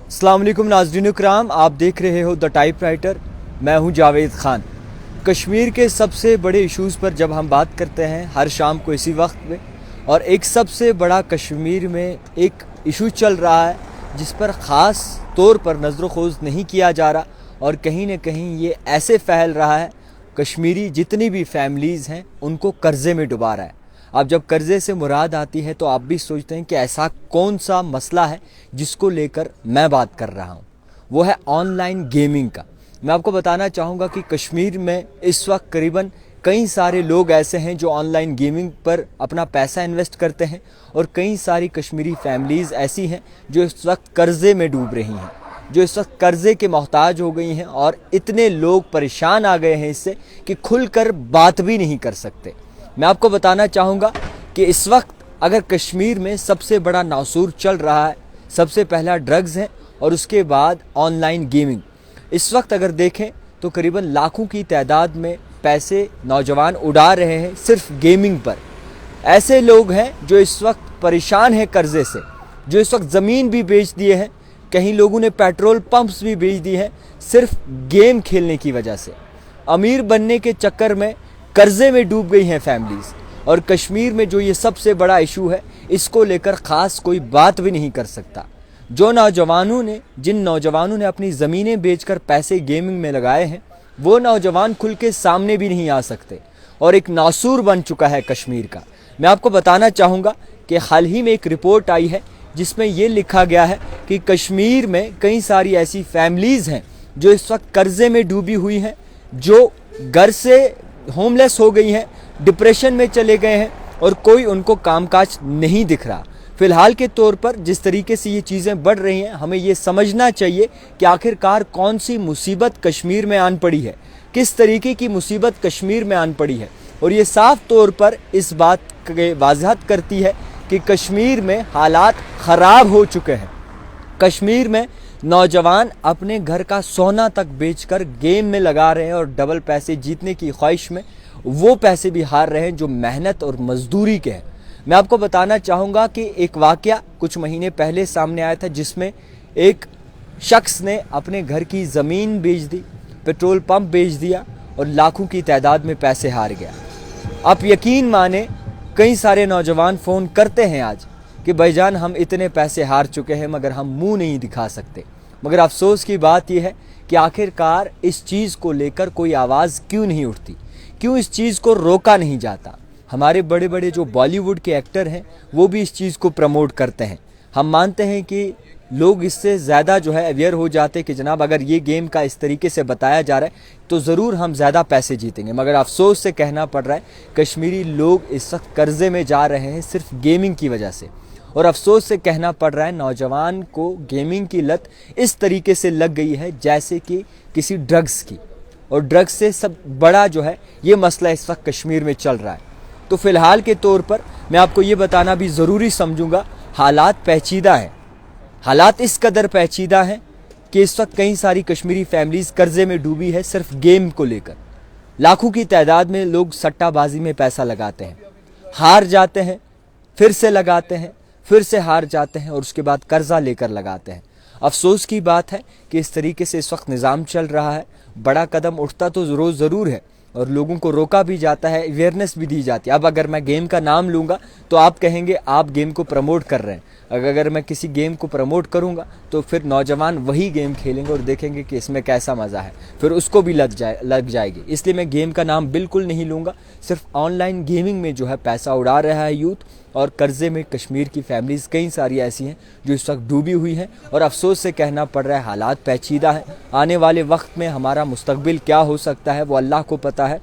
अस्सलाम वालेकुम नाज़रीन कराम, आप देख रहे हो द टाइप राइटर। मैं हूं जावेद ख़ान। कश्मीर के सबसे बड़े इश्यूज़ पर जब हम बात करते हैं हर शाम को इसी वक्त में, और एक सबसे बड़ा कश्मीर में एक इशू चल रहा है जिस पर ख़ास तौर पर नज़र खोज़ नहीं किया जा रहा, और कहीं न कहीं ये ऐसे फैल रहा है कश्मीरी जितनी भी फैमिलीज़ हैं उनको कर्ज़े में डुबा रहा है। अब जब कर्ज़े से मुराद आती है तो आप भी सोचते हैं कि ऐसा कौन सा मसला है जिसको लेकर मैं बात कर रहा हूँ। वो है ऑनलाइन गेमिंग का। मैं आपको बताना चाहूँगा कि कश्मीर में इस वक्त करीबन कई सारे लोग ऐसे हैं जो ऑनलाइन गेमिंग पर अपना पैसा इन्वेस्ट करते हैं, और कई सारी कश्मीरी फैमिलीज़ ऐसी हैं जो इस वक्त कर्ज़े में डूब रही हैं, जो इस वक्त कर्ज़े के मोहताज हो गई हैं, और इतने लोग परेशान आ गए हैं इससे कि खुलकर बात भी नहीं कर सकते। मैं आपको बताना चाहूँगा कि इस वक्त अगर कश्मीर में सबसे बड़ा नासूर चल रहा है, सबसे पहला ड्रग्स है और उसके बाद ऑनलाइन गेमिंग। इस वक्त अगर देखें तो करीबन लाखों की तादाद में पैसे नौजवान उड़ा रहे हैं सिर्फ गेमिंग पर। ऐसे लोग हैं जो इस वक्त परेशान हैं कर्ज़े से, जो इस वक्त ज़मीन भी बेच दिए हैं, कहीं लोगों ने पेट्रोल पंप्स भी बेच दिए हैं सिर्फ गेम खेलने की वजह से। अमीर बनने के चक्कर में कर्ज़े में डूब गई हैं फैमिलीज़, और कश्मीर में जो ये सबसे बड़ा इशू है इसको लेकर ख़ास कोई बात भी नहीं कर सकता। जिन नौजवानों ने अपनी ज़मीनें बेचकर पैसे गेमिंग में लगाए हैं, वो नौजवान खुल के सामने भी नहीं आ सकते, और एक नासूर बन चुका है कश्मीर का। मैं आपको बताना चाहूँगा कि हाल ही में एक रिपोर्ट आई है जिसमें ये लिखा गया है कि कश्मीर में कई सारी ऐसी फैमिलीज़ हैं जो इस वक्त कर्ज़े में डूबी हुई हैं, जो घर से होमलेस हो गई हैं, डिप्रेशन में चले गए हैं, और कोई उनको कामकाज नहीं दिख रहा। फ़िलहाल के तौर पर जिस तरीके से ये चीज़ें बढ़ रही हैं, हमें ये समझना चाहिए कि आखिरकार कौन सी मुसीबत कश्मीर में आन पड़ी है, किस तरीके की मुसीबत कश्मीर में आन पड़ी है। और ये साफ़ तौर पर इस बात की वजाहत करती है कि कश्मीर में हालात ख़राब हो चुके हैं। कश्मीर में नौजवान अपने घर का सोना तक बेचकर गेम में लगा रहे हैं, और डबल पैसे जीतने की ख्वाहिश में वो पैसे भी हार रहे हैं जो मेहनत और मजदूरी के हैं। मैं आपको बताना चाहूँगा कि एक वाक़या कुछ महीने पहले सामने आया था जिसमें एक शख्स ने अपने घर की ज़मीन बेच दी, पेट्रोल पंप बेच दिया, और लाखों की तादाद में पैसे हार गया। आप यकीन माने कई सारे नौजवान फ़ोन करते हैं आज कि भाईजान हम इतने पैसे हार चुके हैं मगर हम मुंह नहीं दिखा सकते। मगर अफसोस की बात यह है कि आखिरकार इस चीज़ को लेकर कोई आवाज़ क्यों नहीं उठती, क्यों इस चीज़ को रोका नहीं जाता। हमारे बड़े बड़े जो बॉलीवुड के एक्टर हैं वो भी इस चीज़ को प्रमोट करते हैं। हम मानते हैं कि लोग इससे ज़्यादा जो है अवेयर हो जाते कि जनाब अगर ये गेम का इस तरीके से बताया जा रहा है तो ज़रूर हम ज़्यादा पैसे जीतेंगे। मगर अफसोस से कहना पड़ रहा है कश्मीरी लोग इस वक्त कर्ज़े में जा रहे हैं सिर्फ गेमिंग की वजह से। और अफसोस से कहना पड़ रहा है नौजवान को गेमिंग की लत इस तरीके से लग गई है जैसे कि किसी ड्रग्स की, और ड्रग्स से सब बड़ा जो है ये मसला इस वक्त कश्मीर में चल रहा है। तो फ़िलहाल के तौर पर मैं आपको ये बताना भी ज़रूरी समझूंगा, हालात पेचीदा हैं। हालात इस कदर पेचीदा हैं कि इस वक्त कई सारी कश्मीरी फैमिलीज़ कर्ज़े में डूबी है सिर्फ गेम को लेकर। लाखों की तादाद में लोग सट्टाबाजी में पैसा लगाते हैं, हार जाते हैं, फिर से लगाते हैं, फिर से हार जाते हैं, और उसके बाद कर्ज़ा लेकर लगाते हैं। अफसोस की बात है कि इस तरीके से इस वक्त निज़ाम चल रहा है। बड़ा कदम उठता तो ज़रूर है, और लोगों को रोका भी जाता है, अवेयरनेस भी दी जाती है। अब अगर मैं गेम का नाम लूँगा तो आप कहेंगे आप गेम को प्रमोट कर रहे हैं। अगर मैं किसी गेम को प्रमोट करूँगा तो फिर नौजवान वही गेम खेलेंगे और देखेंगे कि इसमें कैसा मज़ा है, फिर उसको भी लग जाएगी। इसलिए मैं गेम का नाम बिल्कुल नहीं लूँगा। सिर्फ ऑनलाइन गेमिंग में जो है पैसा उड़ा रहा है यूथ, और कर्ज़े में कश्मीर की फैमिलीज़ कई सारी ऐसी हैं जो इस वक्त डूबी हुई हैं, और अफसोस से कहना पड़ रहा है हालात पेचीदा हैं। आने वाले वक्त में हमारा मुस्तकबिल क्या हो सकता है वो अल्लाह को पता है,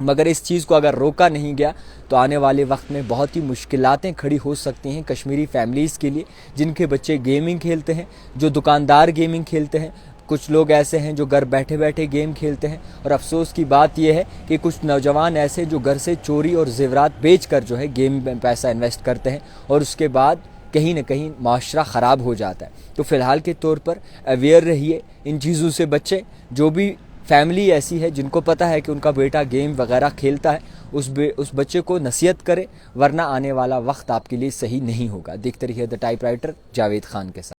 मगर इस चीज़ को अगर रोका नहीं गया तो आने वाले वक्त में बहुत ही मुश्किलातें खड़ी हो सकती हैं कश्मीरी फैमिलीज़ के लिए, जिनके बच्चे गेमिंग खेलते हैं, जो दुकानदार गेमिंग खेलते हैं। कुछ लोग ऐसे हैं जो घर बैठे बैठे गेम खेलते हैं, और अफसोस की बात यह है कि कुछ नौजवान ऐसे जो घर से चोरी और ज़ेवरात बेचकर जो है गेम में पैसा इन्वेस्ट करते हैं, और उसके बाद कहीं ना कहीं माशरा ख़राब हो जाता है। तो फ़िलहाल के तौर पर अवेयर रहिए, इन चीज़ों से बचें। जो भी फैमिली ऐसी है जिनको पता है कि उनका बेटा गेम वगैरह खेलता है, उस बच्चे को नसीहत करें, वरना आने वाला वक्त आपके लिए सही नहीं होगा। देखते रहिए the type writer Javed Khan के साथ।